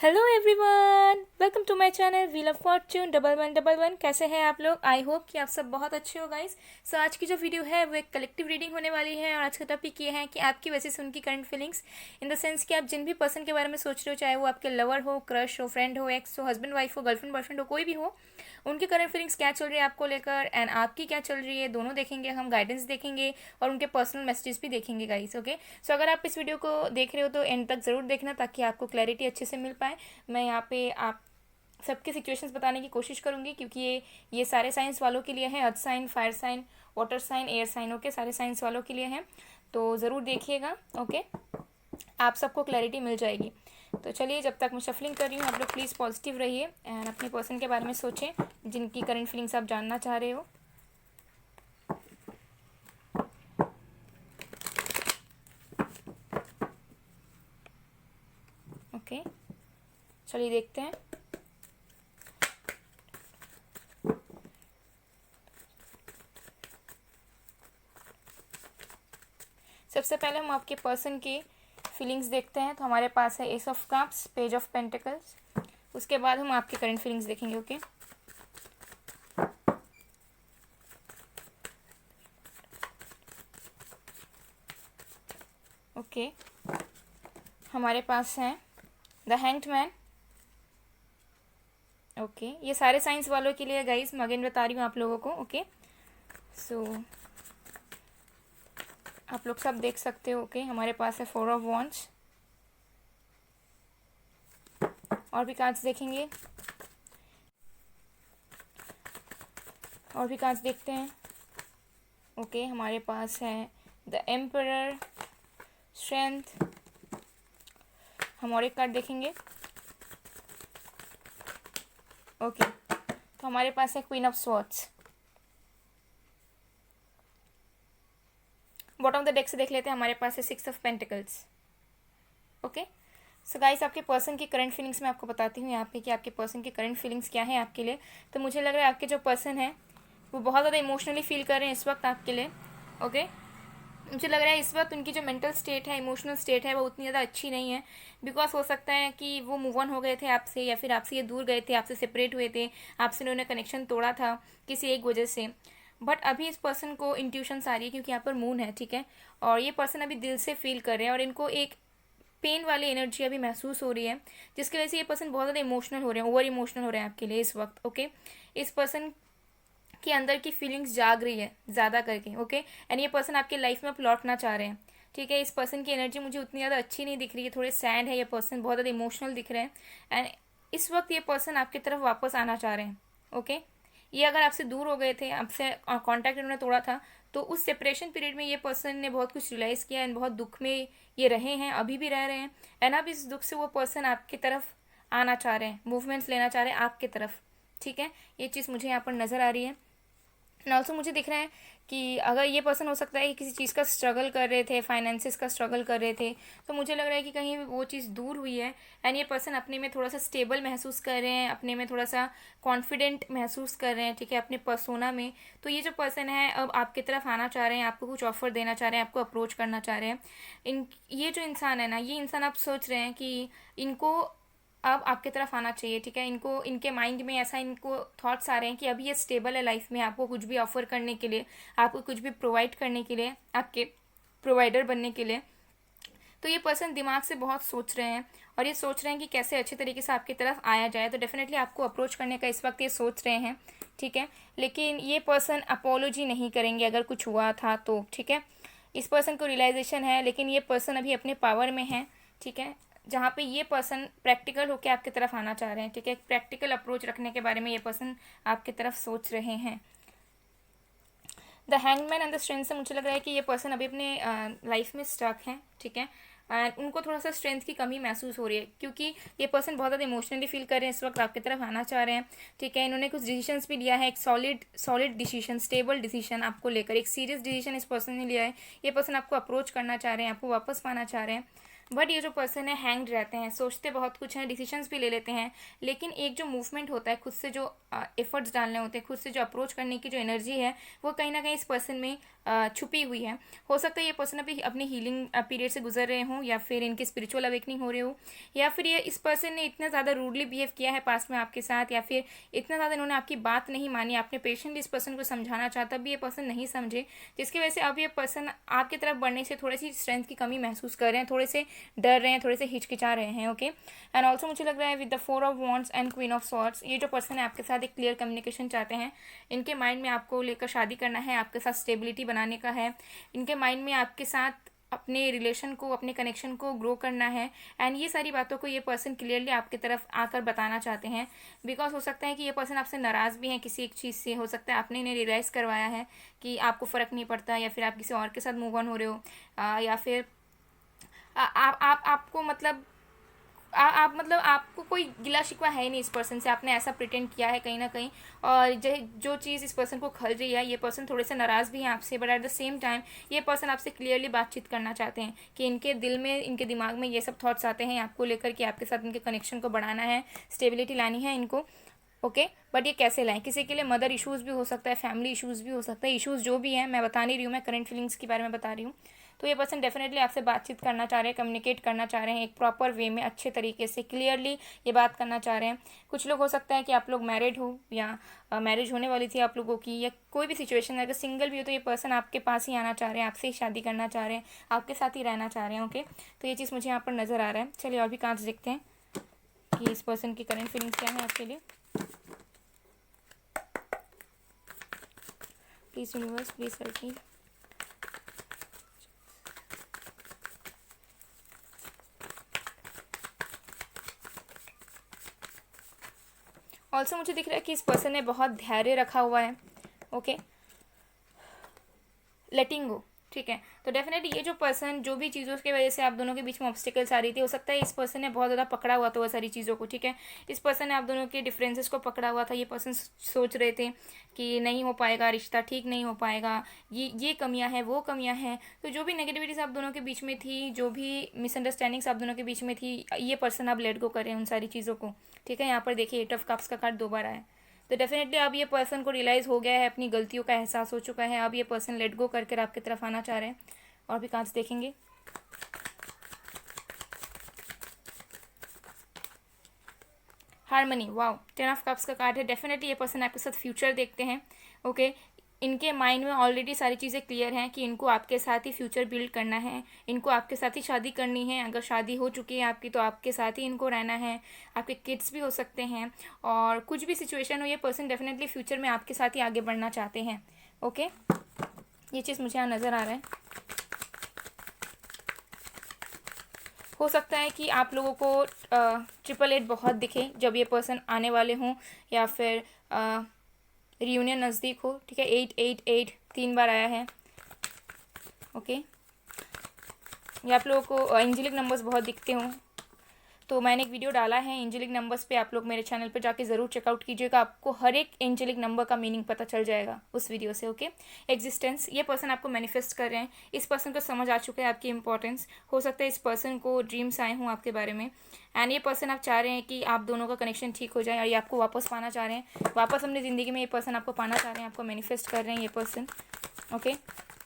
Hello everyone, welcome to my channel wheel of fortune 1111। कैसे हैं आप लोग? आई होप कि आप सब बहुत अच्छे हो गाइस। सो आज की जो वीडियो है वो एक कलेक्टिव रीडिंग होने वाली है और आज का टॉपिक ये है कि आपकी वजह से उनकी current feelings, in the sense कि आप जिन भी पर्सन के बारे में सोच रहे हो, चाहे वो आपके लवर हो, क्रश हो, फ्रेंड हो, एक्स हो, हस्बैंड वाइफ हो, गर्लफ्रेंड बॉयफ्रेंड हो, कोई भी हो, उनकी करंट फीलिंग्स क्या चल रही है आपको लेकर एंड आपकी क्या चल रही है, दोनों देखेंगे हम, गाइडेंस देखेंगे और उनके पर्सनल मैसेजेस भी देखेंगे गाइस। ओके, सो अगर आप इस वीडियो को देख रहे हो तो एंड तक ज़रूर देखना ताकि आपको क्लैरिटी अच्छे से मिल पाए। मैं यहाँ पे आप सबके सिचुएशंस बताने की कोशिश करूँगी क्योंकि ये सारे साइंस वालों के लिए हैं, earth sign, fire sign, water sign, air sign. Okay, सारे साइंस वालों के लिए हैं, तो ज़रूर देखिएगा। ओके, आप सबको क्लैरिटी मिल जाएगी। तो चलिए, जब तक मैं शफलिंग कर रही हूँ आप लोग प्लीज़ पॉजिटिव रहिए एंड अपने पर्सन के बारे में सोचें जिनकी करंट फीलिंग्स आप जानना चाह रहे हो। ओके, चलिए देखते हैं। सबसे पहले हम आपके पर्सन की फीलिंग्स देखते हैं। तो हमारे पास है S of cups, page of pentacles. उसके बाद हम आपके करंट फीलिंग्स देखेंगे। ओके, ओके, हमारे पास है द हैंग्ड मैन। ओके, ये सारे साइंस वालों के लिए गाइस, मैं अगेन बता रही हूँ आप लोगों को। ओके, सो आप लोग सब देख सकते हो। ओके, हमारे पास है फोर ऑफ वॉन्ड्स। और भी कार्ड्स देखेंगे, और भी कार्ड्स देखते हैं। ओके, हमारे पास है द एम्परर, स्ट्रेंथ। हम और एक कार्ड देखेंगे। ओके, तो हमारे पास है queen of swords. Bottom of the deck से देख लेते हैं, हमारे पास है six of pentacles. Okay, so guys, आपके पर्सन की करंट फीलिंग्स मैं आपको बताती हूँ यहाँ पे कि आपके पर्सन की करंट फीलिंग्स क्या है आपके लिए। तो मुझे लग रहा है आपके जो पर्सन है वो बहुत ज़्यादा इमोशनली फील कर रहे हैं इस वक्त आपके लिए। ओके, मुझे लग रहा है इस वक्त उनकी जो मेंटल स्टेट है, इमोशनल स्टेट है, वो उतनी ज़्यादा अच्छी नहीं है। बिकॉज हो सकता है कि वो मूव ऑन हो गए थे आपसे, या फिर आपसे ये दूर गए थे, आपसे सेपरेट हुए थे, आपसे उन्होंने कनेक्शन तोड़ा था किसी एक वजह से। बट अभी इस पर्सन को इंट्यूशंस आ रही है क्योंकि यहाँ पर मून है, ठीक है, और ये पर्सन अभी दिल से फील कर रहे हैं और इनको एक पेन वाली एनर्जी अभी महसूस हो रही है जिसकी वजह से ये पर्सन बहुत ज़्यादा इमोशनल हो रहे हैं, ओवर इमोशनल हो रहे हैं आपके लिए इस वक्त। ओके, इस पर्सन के अंदर की फीलिंग्स जाग रही है ज़्यादा करके। ओके, एंड ये पर्सन आपके लाइफ में आप लौटना चाह रहे हैं, ठीक है। इस पर्सन की एनर्जी मुझे उतनी ज़्यादा अच्छी नहीं दिख रही है, थोड़े सैड है ये पर्सन, बहुत ज़्यादा इमोशनल दिख रहे हैं एंड इस वक्त ये पर्सन आपकी तरफ वापस आना चाह रहे हैं। ओके, ये अगर आपसे दूर हो गए थे, आपसे कॉन्टैक्ट इन्होंने तोड़ा था, तो उस सेपरेशन पीरियड में ये पर्सन ने बहुत कुछ रियलाइज़ किया एंड बहुत दुख में ये रहे हैं, अभी भी रह रहे हैं एंड अब इस दुख से वो पर्सन आपकी तरफ आना चाह रहे हैं, मूवमेंट्स लेना चाह रहे हैं आपकी तरफ, ठीक है। ये चीज़ मुझे यहाँ पर नज़र आ रही है। एंड ऑल्सो मुझे दिख रहा है कि अगर ये पर्सन हो सकता है कि किसी चीज़ का स्ट्रगल कर रहे थे, फाइनेंसिस का स्ट्रगल कर रहे थे, तो मुझे लग रहा है कि कहीं वो चीज़ दूर हुई है एंड ये पर्सन अपने में थोड़ा सा स्टेबल महसूस कर रहे हैं, अपने में थोड़ा सा कॉन्फिडेंट महसूस कर रहे हैं, ठीक है, अपने पर्सोना में। तो ये जो पर्सन है अब आपकी तरफ आना चाह रहे हैं, आपको कुछ ऑफर देना चाह रहे हैं, आपको अप्रोच करना चाह रहे हैं। ये जो इंसान है ना, ये इंसान आप सोच रहे हैं कि इनको अब आपके तरफ आना चाहिए, ठीक है। इनको, इनके माइंड में ऐसा इनको थॉट्स आ रहे हैं कि अभी ये स्टेबल है लाइफ में, आपको कुछ भी ऑफर करने के लिए, आपको कुछ भी प्रोवाइड करने के लिए, आपके प्रोवाइडर बनने के लिए। तो ये पर्सन दिमाग से बहुत सोच रहे हैं और ये सोच रहे हैं कि कैसे अच्छे तरीके से आपकी तरफ आया जाए। तो डेफिनेटली आपको अप्रोच करने का इस वक्त ये सोच रहे हैं, ठीक है। लेकिन ये पर्सन अपोलॉजी नहीं करेंगे अगर कुछ हुआ था तो, ठीक है। इस पर्सन को रियलाइजेशन है, लेकिन ये पर्सन अभी अपने पावर में है, ठीक है, जहाँ पे ये पर्सन प्रैक्टिकल होकर आपकी तरफ आना चाह रहे हैं, ठीक है। प्रैक्टिकल अप्रोच रखने के बारे में ये पर्सन आपकी तरफ सोच रहे हैं। The hangman and the strength से मुझे लग रहा है कि ये पर्सन अभी अपने लाइफ में स्टक है, ठीक है, एंड उनको थोड़ा सा स्ट्रेंथ की कमी महसूस हो रही है क्योंकि ये पर्सन बहुत ज़्यादा इमोशनली फील कर रहे हैं इस वक्त, आपकी तरफ आना चाह रहे हैं, ठीक है। इन्होंने कुछ डिसीजंस भी लिया है, एक सॉलिड डिसीजन, स्टेबल डिसीजन आपको लेकर, एक सीरियस डिसीजन इस पर्सन ने लिया है। ये पर्सन आपको अप्रोच करना चाह रहे हैं, आपको वापस पाना चाह रहे हैं, बट ये जो पर्सन है हैंग्ड रहते हैं, सोचते बहुत कुछ हैं, डिसीजंस भी ले लेते हैं, लेकिन एक जो मूवमेंट होता है, खुद से जो एफर्ट्स डालने होते हैं, खुद से जो अप्रोच करने की जो एनर्जी है वो कहीं ना कहीं इस पर्सन में छुपी हुई है। हो सकता है ये पर्सन अभी अपनी हीलिंग पीरियड से गुजर रहे हों, या फिर इनकी स्पिरिचुअल अवेकनिंग हो रही हो, या फिर ये इस पर्सन ने इतना ज़्यादा रूडली बिहेव किया है पास्ट में आपके साथ, या फिर इतना ज़्यादा इन्होंने आपकी बात नहीं मानी, आपने पेशेंटली इस पर्सन को समझाना चाहा तब भी ये पर्सन नहीं समझे, जिसकी वजह से अब ये पर्सन आपकी तरफ बढ़ने से थोड़ी सी स्ट्रेंथ की कमी महसूस कर रहे हैं, थोड़े से डर रहे हैं, थोड़े से हिचकिचा रहे हैं। ओके, एंड ऑल्सो मुझे लग रहा है with the 4 of wands and queen of swords, ये जो पर्सन है आपके साथ एक क्लियर कम्युनिकेशन चाहते हैं। इनके माइंड में आपको लेकर शादी करना है, आपके साथ स्टेबिलिटी बनाने का है, इनके माइंड में आपके साथ अपने रिलेशन को, अपने कनेक्शन को ग्रो करना है। एंड ये सारी बातों को ये पर्सन क्लियरली आपकी तरफ आकर बताना चाहते हैं, बिकॉज हो सकता है कि ये पर्सन आपसे नाराज़ भी हैं किसी एक चीज़ से। हो सकता है आपने इन्हें रियलाइज़ करवाया है कि आपको फ़र्क नहीं पड़ता, या फिर आप किसी और के साथ मूव ऑन हो रहे हो, या फिर आपको मतलब आप मतलब आपको कोई गिला शिकवा है ही नहीं इस पर्सन से, आपने ऐसा प्रिटेंड किया है कहीं ना कहीं। और जो चीज़ इस पर्सन को खल रही है, ये पर्सन थोड़े से नाराज़ भी हैं आपसे, but at the same time ये पर्सन आपसे क्लियरली बातचीत करना चाहते हैं कि इनके दिल में, इनके दिमाग में ये सब थॉट्स आते हैं आपको लेकर कि आपके साथ इनके कनेक्शन को बढ़ाना है, स्टेबिलिटी लानी है इनको। ओके, बट ये कैसे लाएं? किसी के लिए मदर इश्यूज़ भी हो सकता है, फैमिली इश्यूज़ भी हो सकता है। इश्यूज़ जो भी हैं मैं बता नहीं रही हूँ, मैं करंट फीलिंग्स के बारे में बता रही हूँ। तो ये पर्सन डेफिनेटली आपसे बातचीत करना चाह रहे हैं, कम्युनिकेट करना चाह रहे हैं, एक प्रॉपर वे में, अच्छे तरीके से, क्लियरली ये बात करना चाह रहे हैं। कुछ लोग हो सकता है कि आप लोग मैरिड हो, या मैरिज होने वाली थी आप लोगों की, या कोई भी सिचुएशन अगर सिंगल भी हो तो ये पर्सन आपके पास ही आना चाह रहे हैं, आपसे ही शादी करना चाह रहे हैं, आपके साथ ही रहना चाह रहे हैं। ओके, तो ये चीज़ मुझे यहाँ पर नज़र आ रहा है। चलिए और भी कार्ड्स देखते हैं कि इस पर्सन की करंट फीलिंग्स क्या है आपके लिए। Please universe, please help me. Also मुझे दिख रहा है कि इस पर्सन ने बहुत धैर्य रखा हुआ है। ओके, लेटिंग गो, ठीक है। तो डेफिनेटली ये जो पर्सन, जो भी चीज़ों की वजह से आप दोनों के बीच में ऑब्स्टिकल्स आ रही थी, हो सकता है इस पर्सन ने बहुत ज़्यादा पकड़ा हुआ था वो सारी चीज़ों को, ठीक है। इस पर्सन ने आप दोनों के डिफरेंसेस को पकड़ा हुआ था। ये पर्सन सोच रहे थे कि नहीं हो पाएगा, रिश्ता ठीक नहीं हो पाएगा, ये कमियां हैं, वो कमियां हैं। तो जो भी नेगेटिविटीज़ आप दोनों के बीच में थी, जो भी मिसअंडरस्टैंडिंग्स आप दोनों के बीच में थी, ये पर्सन अब लेट गो कर रहे हैं उन सारी चीज़ों को, ठीक है। यहाँ पर देखिए 8 ऑफ कप्स का कार्ड 2 बार आया है। तो डेफिनेटली अब ये पर्सन को रियलाइज़ हो गया है, अपनी गलतियों का एहसास हो चुका है। अब ये पर्सन लेट गो करके आपकी तरफ आना चाह रहे हैं। और भी कार्ड्स देखेंगे। हार्मनी, वाओ, 10 ऑफ कप्स का कार्ड है। डेफिनेटली ये पर्सन आपके साथ फ्यूचर देखते हैं। ओके, इनके माइंड में ऑलरेडी सारी चीज़ें क्लियर हैं कि इनको आपके साथ ही फ्यूचर बिल्ड करना है, इनको आपके साथ ही शादी करनी है। अगर शादी हो चुकी है आपकी तो आपके साथ ही इनको रहना है। आपके किड्स भी हो सकते हैं, और कुछ भी सिचुएशन हो, ये पर्सन डेफिनेटली फ्यूचर में आपके साथ ही आगे बढ़ना चाहते हैं। ओके, ये चीज़ मुझे यहाँ नज़र आ रहा है। हो सकता है कि आप लोगों को 888 बहुत दिखे जब ये पर्सन आने वाले हों, या फिर रियूनियन नज़दीक हो, ठीक है। 888 3 बार आया है। ओके, या आप लोगों को एंजेलिक नंबर्स बहुत दिखते हों, तो मैंने एक वीडियो डाला है एंजेलिक नंबर्स पे, आप लोग मेरे चैनल पे जाके ज़रूर चेकआउट कीजिएगा। आपको हर एक एंजेलिक नंबर का मीनिंग पता चल जाएगा उस वीडियो से। ओके, एग्जिस्टेंस, ये पर्सन आपको मैनिफेस्ट कर रहे हैं। इस पर्सन को समझ आ चुका है आपकी इंपॉर्टेंस। हो सकता है इस पर्सन को ड्रीम्स आए हों आपके बारे में, एंड ये पर्सन आप चाह रहे हैं कि आप दोनों का कनेक्शन ठीक हो जाए, और ये आपको वापस पाना चाह रहे हैं, वापस अपनी ज़िंदगी में ये पर्सन आपको पाना चाह रहे हैं, आपको मैनिफेस्ट कर रहे हैं ये पर्सन। ओके,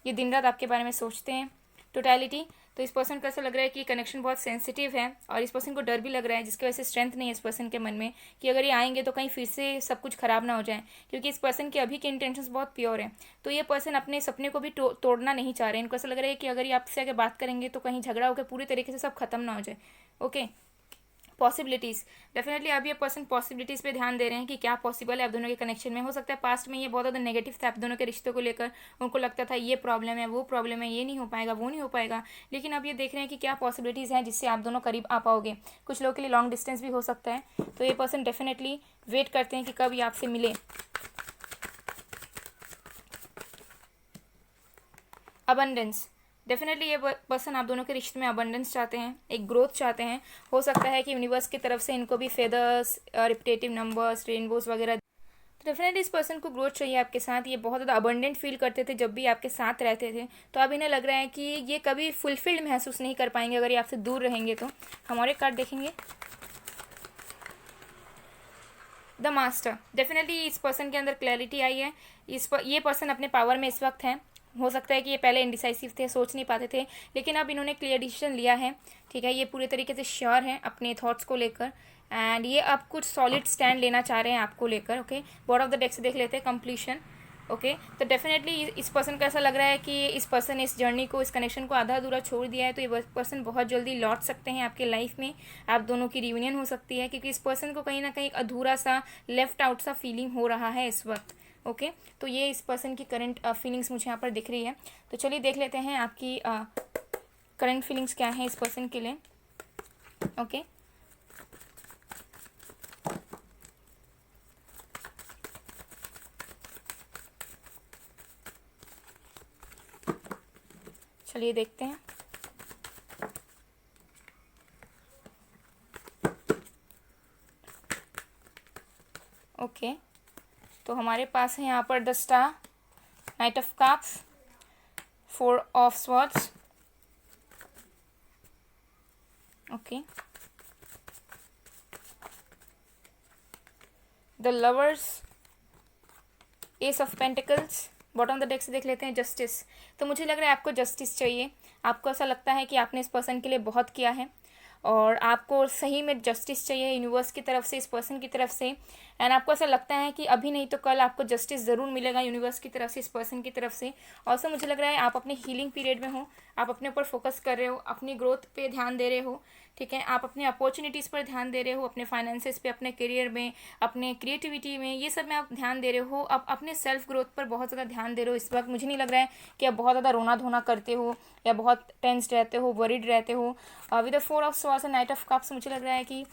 ये दिन रात आपके बारे में सोचते हैं। टोटलिटी, तो इस पर्सन को ऐसा लग रहा है कि ये कनेक्शन बहुत सेंसिटिव है, और इस पर्सन को डर भी लग रहा है, जिसकी वजह से स्ट्रेंथ नहीं है इस पर्सन के मन में कि अगर ये आएंगे तो कहीं फिर से सब कुछ खराब ना हो जाए, क्योंकि इस पर्सन के अभी के इंटेंशंस बहुत प्योर हैं। तो ये पर्सन अपने सपने को भी तोड़ना नहीं चाह रहे हैं। इनको ऐसा लग रहा है कि अगर ये आपसे आगे बात करेंगे तो कहीं झगड़ा होकर पूरी तरीके से सब खत्म ना हो जाए। ओके, पॉसिबिलिटीज़, डेफिनेटली अब ये पर्सन पॉसिबिलिटीज़ पे ध्यान दे रहे हैं कि क्या पॉसिबल है आप दोनों के कनेक्शन में। हो सकता है पास्ट में ये बहुत ज़्यादा नेगेटिव था आप दोनों के रिश्तों को लेकर, उनको लगता था ये प्रॉब्लम है, वो प्रॉब्लम है, ये नहीं हो पाएगा, वो नहीं हो पाएगा, लेकिन अब ये देख रहे हैं कि क्या पॉसिबिलिटीज़ हैं जिससे आप दोनों करीब आ पाओगे। कुछ लोगों के लिए लॉन्ग डिस्टेंस भी हो सकता है, तो ये पर्सन डेफिनेटली वेट करते हैं कि कब ये आपसे मिले। अबंडेंस, डेफिनेटली ये पर्सन आप दोनों के रिश्ते में अबंडेंस चाहते हैं, एक ग्रोथ चाहते हैं। हो सकता है कि यूनिवर्स की तरफ से इनको भी फेदर्स, रिपीटेटिव नंबर्स, रेनबोज वगैरह तो डेफिनेटली इस पर्सन को ग्रोथ चाहिए आपके साथ। ये बहुत ज़्यादा अबंडेंट फील करते थे जब भी आपके साथ रहते थे, तो अब इन्हें लग रहा है कि ये कभी फुलफिल्ड महसूस नहीं कर पाएंगे अगर ये आपसे दूर रहेंगे। तो हम और एक कार्ड देखेंगे, द मास्टर। डेफिनेटली इस पर्सन के अंदर क्लैरिटी आई है। ये पर्सन अपने पावर में इस वक्त है। हो सकता है कि ये पहले इंडिसाइसिव थे, सोच नहीं पाते थे, लेकिन अब इन्होंने क्लियर डिसीजन लिया है। ठीक है, ये पूरे तरीके से श्योर हैं अपने थॉट्स को लेकर, एंड ये अब कुछ सॉलिड स्टैंड लेना चाह रहे हैं आपको लेकर। Okay, board of the deck से देख लेते हैं कंप्लीशन। ओके, तो डेफिनेटली इस पर्सन को ऐसा लग रहा है कि इस पर्सन ने इस जर्नी को, इस कनेक्शन को आधा अधूरा छोड़ दिया है, तो ये पर्सन बहुत जल्दी लौट सकते हैं आपके लाइफ में। आप दोनों की रियूनियन हो सकती है, क्योंकि इस पर्सन को कहीं ना कहीं एक अधूरा सा, लेफ्ट आउट सा फीलिंग हो रहा है इस वक्त। ओके, तो ये इस पर्सन की करंट फीलिंग्स मुझे यहाँ पर दिख रही है। तो चलिए देख लेते हैं आपकी करंट फीलिंग्स क्या है इस पर्सन के लिए। ओके, चलिए देखते हैं। ओके, तो हमारे पास है यहाँ पर the star, night of cups, 4 of swords. Okay, the lovers, S of pentacles. Bottom of the deck से देख लेते हैं जस्टिस। तो मुझे लग रहा है आपको जस्टिस चाहिए। आपको ऐसा लगता है कि आपने इस पर्सन के लिए बहुत किया है और आपको सही में जस्टिस चाहिए यूनिवर्स की तरफ से, इस पर्सन की तरफ से। एंड आपको ऐसा लगता है कि अभी नहीं तो कल आपको जस्टिस ज़रूर मिलेगा यूनिवर्स की तरफ से, इस पर्सन की तरफ से। ऑल्सो मुझे लग रहा है आप अपने हीलिंग पीरियड में हो, आप अपने ऊपर फोकस कर रहे हो, अपनी ग्रोथ पे ध्यान दे रहे हो। ठीक है, आप अपने अपॉर्चुनिटीज़ पर ध्यान दे रहे हो, अपने फाइनेंसेस पे, अपने करियर में, अपने क्रिएटिविटी में, ये सब में आप ध्यान दे रहे हो। आप अपने सेल्फ ग्रोथ पर बहुत ज़्यादा ध्यान दे रहे हो इस वक्त। मुझे नहीं लग रहा है कि आप बहुत ज़्यादा रोना धोना करते हो या बहुत टेंस्ड रहते हो, वरीड रहते हो। With the 4 of swords and night of cups मुझे लग रहा है कि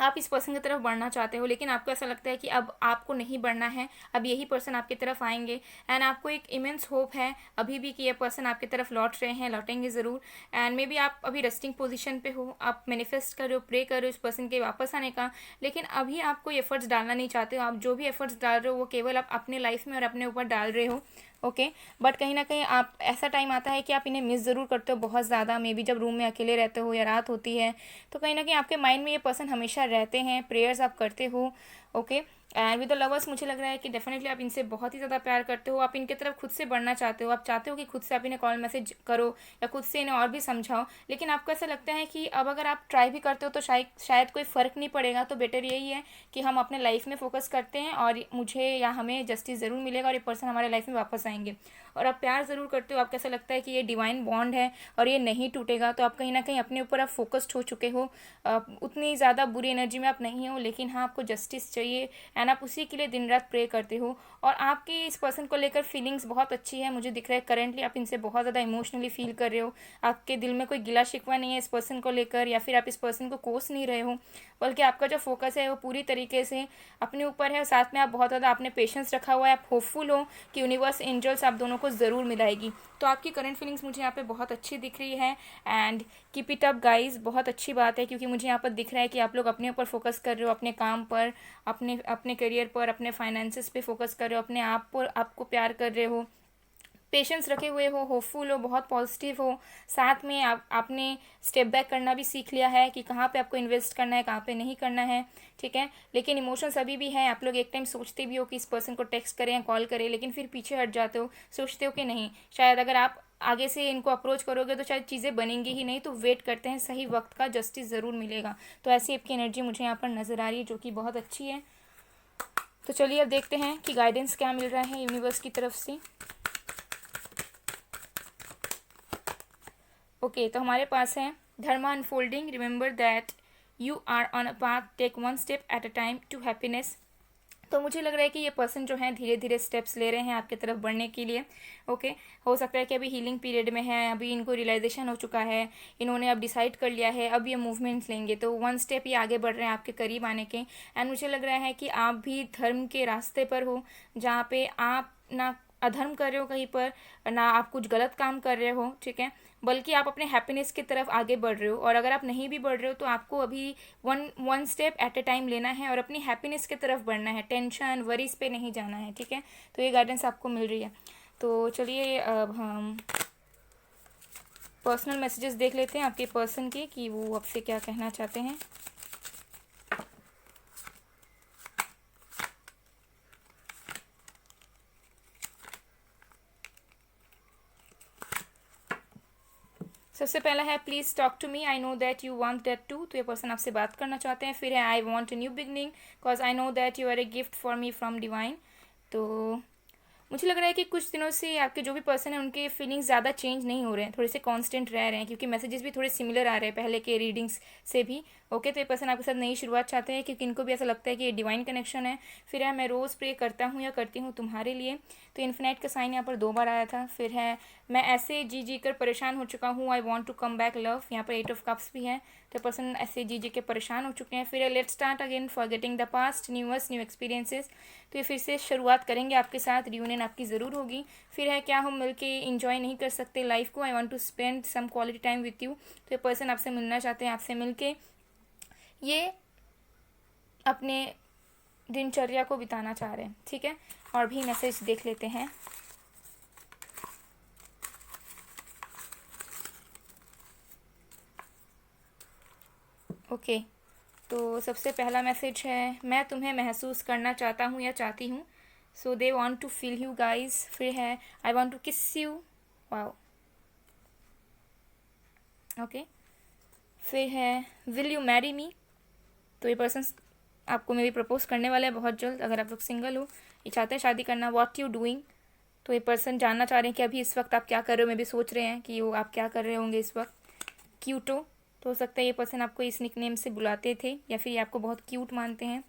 आप इस पर्सन की तरफ बढ़ना चाहते हो, लेकिन आपको ऐसा लगता है कि अब आपको नहीं बढ़ना है, अब यही पर्सन आपकी तरफ आएंगे। एंड आपको एक इमेंस होप है अभी भी कि ये पर्सन आपकी तरफ लौट रहे हैं, लौटेंगे ज़रूर। एंड मे बी आप अभी रेस्टिंग पोजीशन पे हो, आप मैनिफेस्ट कर रहे हो, प्रे कर रहे हो इस पर्सन के वापस आने का, लेकिन अभी आप कोई एफर्ट्स डालना नहीं चाहते हो। आप जो भी एफर्ट्स डाल रहे हो वो केवल आप अपने लाइफ में और अपने ऊपर डाल रहे हो। ओके, बट कहीं ना कहीं आप, ऐसा टाइम आता है कि आप इन्हें मिस ज़रूर करते हो बहुत ज़्यादा। मे बी जब रूम में अकेले रहते हो या रात होती है, तो कहीं ना कहीं आपके माइंड में ये पर्सन हमेशा रहते हैं, प्रेयर्स आप करते हो। Okay, and with the lovers मुझे लग रहा है कि डेफिनेटली आप इनसे बहुत ही ज़्यादा प्यार करते हो, आप इनके तरफ खुद से बढ़ना चाहते हो। आप चाहते हो कि खुद से आप इन्हें कॉल मैसेज करो या खुद से इन्हें और भी समझाओ, लेकिन आपको ऐसा लगता है कि अब अगर आप ट्राई भी करते हो तो शायद कोई फ़र्क नहीं पड़ेगा। तो बेटर यही है कि हम अपने लाइफ में फोकस करते हैं और मुझे या हमें जस्टिस ज़रूर मिलेगा और ये पर्सन हमारे लाइफ में वापस आएंगे। और आप प्यार ज़रूर करते हो, आपको ऐसा लगता है कि ये डिवाइन बॉन्ड है और ये नहीं टूटेगा। तो आप कहीं ना कहीं अपने ऊपर आप फोकस्ड हो चुके हो, उतनी ज़्यादा बुरी एनर्जी में आप नहीं हो, लेकिन हाँ आपको जस्टिस चाहिए एंड आप उसी के लिए दिन रात प्रे करते हो। और आपकी इस पर्सन को लेकर फीलिंग्स बहुत अच्छी है। मुझे दिख रहा है करेंटली आप इनसे बहुत ज़्यादा इमोशनली फील कर रहे हो। आपके दिल में कोई गिला शिकवा नहीं है इस पर्सन को लेकर, या फिर आप इस पर्सन को कोस नहीं रहे हो, बल्कि आपका जो फोकस है वो पूरी तरीके से अपने ऊपर है। और साथ में आप बहुत ज़्यादा आपने पेशेंस रखा हुआ है, आप होपफुल हो कि यूनिवर्स एंजल्स आप दोनों को ज़रूर मिलाएगी। तो आपकी करंट फीलिंग्स मुझे यहाँ पे बहुत अच्छी दिख रही है and keep it up guys. बहुत अच्छी बात है, क्योंकि मुझे यहाँ पर दिख रहा है कि आप लोग अपने ऊपर फोकस कर रहे हो, अपने काम पर, अपने अपने करियर पर, अपने फाइनेंसेस पे फोकस कर रहे हो, अपने आप पर आपको प्यार कर रहे हो, पेशेंस रखे हुए हो, होपफुल हो, बहुत पॉजिटिव हो। साथ में आपने स्टेप बैक करना भी सीख लिया है कि कहाँ पे आपको इन्वेस्ट करना है, कहाँ पे नहीं करना है। ठीक है, लेकिन इमोशंस अभी भी हैं। आप लोग एक टाइम सोचते भी हो कि इस पर्सन को टेक्स्ट करें या कॉल करें, लेकिन फिर पीछे हट जाते हो, सोचते हो कि नहीं, शायद अगर आप आगे से इनको अप्रोच करोगे तो शायद चीज़ें बनेंगी ही नहीं। तो वेट करते हैं, सही वक्त का जस्टिस ज़रूर मिलेगा। तो ऐसी आपकी एनर्जी मुझे यहाँ पर नज़र आ रही है, जो कि बहुत अच्छी है। तो चलिए अब देखते हैं कि गाइडेंस क्या मिल रहा है यूनिवर्स की तरफ से। ओके, तो हमारे पास है dharma unfolding, remember that you are on a path, take one step at a time to happiness. तो मुझे लग रहा है कि ये पर्सन जो है धीरे धीरे स्टेप्स ले रहे हैं आपकी तरफ बढ़ने के लिए। ओके, हो सकता है कि अभी हीलिंग पीरियड में है, अभी इनको रियलाइजेशन हो चुका है, इन्होंने अब डिसाइड कर लिया है, अब ये मूवमेंट्स लेंगे, तो वन स्टेप ये आगे बढ़ रहे हैं आपके करीब आने के। एंड मुझे लग रहा है कि आप भी धर्म के रास्ते पर हो, जहाँ पे आप ना अधर्म कर रहे हो कहीं पर, ना आप कुछ गलत काम कर रहे हो, ठीक है, बल्कि आप अपने हैप्पीनेस की तरफ आगे बढ़ रहे हो। और अगर आप नहीं भी बढ़ रहे हो तो आपको अभी one step at a time लेना है और अपनी हैप्पीनेस की तरफ बढ़ना है, टेंशन वरीज पे नहीं जाना है, ठीक है। तो ये गाइडेंस आपको मिल रही है। तो चलिए अब हम पर्सनल मैसेजेस देख लेते हैं आपके पर्सन के कि वो आपसे क्या कहना चाहते हैं। सबसे पहला है please talk to me, I know that you want that too. तो ये पर्सन आपसे बात करना चाहते हैं। फिर है I want a new beginning because I know that you are a gift for me from divine. तो मुझे लग रहा है कि कुछ दिनों से आपके जो भी पर्सन है उनके फीलिंग्स ज़्यादा चेंज नहीं हो रहे हैं, थोड़े से कांस्टेंट रह रहे हैं, क्योंकि मैसेजेस भी थोड़े सिमिलर आ रहे हैं पहले के रीडिंग्स से भी। ओके, तो ये पर्सन आपके साथ नई शुरुआत चाहते हैं, क्योंकि इनको भी ऐसा लगता है कि ये डिवाइन कनेक्शन है। फिर है मैं रोज़ प्रे करता हूँ या करती हूँ तुम्हारे लिए। तो इन्फिनाइट का साइन यहाँ पर 2 बार आया था। फिर है मैं ऐसे जी जी कर परेशान हो चुका हूँ, I want to come back love. यहाँ पर 8 ऑफ कप्स भी है, तो पर्सन ऐसे जी जी के परेशान हो चुके हैं। फिर है let's start again forgetting the past, newer new experiences. तो ये फिर से शुरुआत करेंगे आपके साथ, रियूनियन आपकी ज़रूर होगी। फिर है क्या हम मिलके इंजॉय नहीं कर सकते लाइफ को, I want to spend some quality time with you. तो ये पर्सन आपसे मिलना चाहते हैं, आपसे मिलके ये अपने दिनचर्या को बिताना चाह रहे हैं, ठीक है। और भी मैसेज देख लेते हैं। ओके, तो सबसे पहला मैसेज है मैं तुम्हें महसूस करना चाहता हूँ या चाहती हूँ, so they want to feel you guys. फिर है I want to kiss you, wow. Okay, फिर है विल यू मैरी मी। तो ये पर्सन आपको मे भी प्रपोज करने वाला है बहुत जल्द, अगर आप लोग सिंगल हो, ये चाहते हैं शादी करना। व्हाट यू डूइंग, तो ये पर्सन जानना चाह रहे हैं कि अभी इस वक्त आप क्या कर रहे हो, मे भी सोच रहे हैं कि वो आप क्या कर रहे होंगे इस वक्त। क्यूटो, तो हो सकता है ये पर्सन आपको इस निकनेम से बुलाते थे या फिर ये आपको बहुत क्यूट मानते हैं।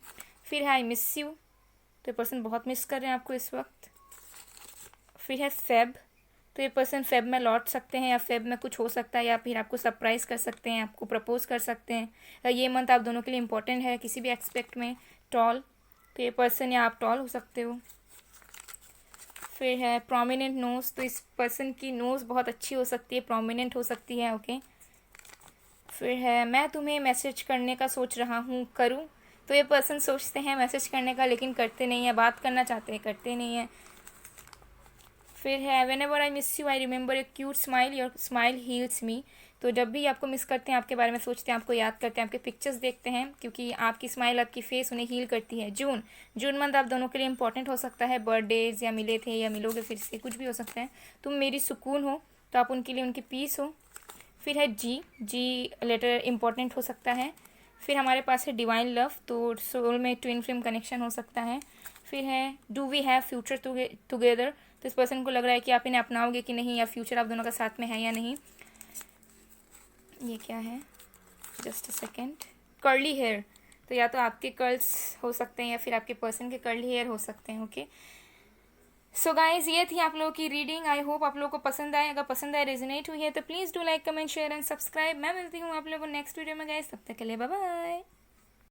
फिर है आई मिस यू, तो ये पर्सन बहुत मिस कर रहे हैं आपको इस वक्त। फिर है फेब, तो ये पर्सन फेब में लौट सकते हैं या फेब में कुछ हो सकता है, या फिर आपको सरप्राइज़ कर सकते हैं, आपको प्रपोज कर सकते हैं। ये मंथ आप दोनों के लिए इंपॉर्टेंट है किसी भी एक्सपेक्ट में। टॉल, तो ये पर्सन या आप टॉल हो सकते हो। फिर है प्रोमिनेंट नोज़, तो इस पर्सन की नोज़ बहुत अच्छी हो सकती है, प्रोमिनेंट हो सकती है। ओके, फिर है मैं तुम्हें मैसेज करने का सोच रहा हूँ, करूँ। तो ये पर्सन सोचते हैं मैसेज करने का लेकिन करते नहीं है, बात करना चाहते हैं करते नहीं है। फिर है whenever I miss you I remember a cute smile, your smile heals me. तो जब भी आपको मिस करते हैं, आपके बारे में सोचते हैं, आपको याद करते हैं, आपके पिक्चर्स देखते हैं, क्योंकि आपकी स्माइल, आपकी फेस उन्हें हील करती है। जून मंथ आप दोनों के लिए इंपॉर्टेंट हो सकता है, बर्थडेज या मिले थे या मिलोगे फिर से, कुछ भी हो सकता है। तुम मेरी सुकून हो, तो आप उनके लिए उनकी पीस हो। फिर है जी लेटर इंपॉर्टेंट हो सकता है। फिर हमारे पास है डिवाइन लव, तो सोल में ट्विन फ्लेम कनेक्शन हो सकता है। फिर है do we have future together, तो इस पर्सन को लग रहा है कि आप इन्हें अपनाओगे कि नहीं, या फ्यूचर आप दोनों का साथ में है या नहीं। ये क्या है, just a second. Curly hair, तो या तो आपके कर्ल्स हो सकते हैं या फिर आपके पर्सन के कर्ली हेयर हो सकते हैं। ओके, सो गाइज ये थी आप लोगों की रीडिंग। आई होप आप लोगों को पसंद आए। अगर पसंद आए, रेजोनेट हुई है, तो please do like, comment, share and subscribe. मैं मिलती हूँ आप लोगों को नेक्स्ट वीडियो में गाइज, तब तक के लिए बाय बाय।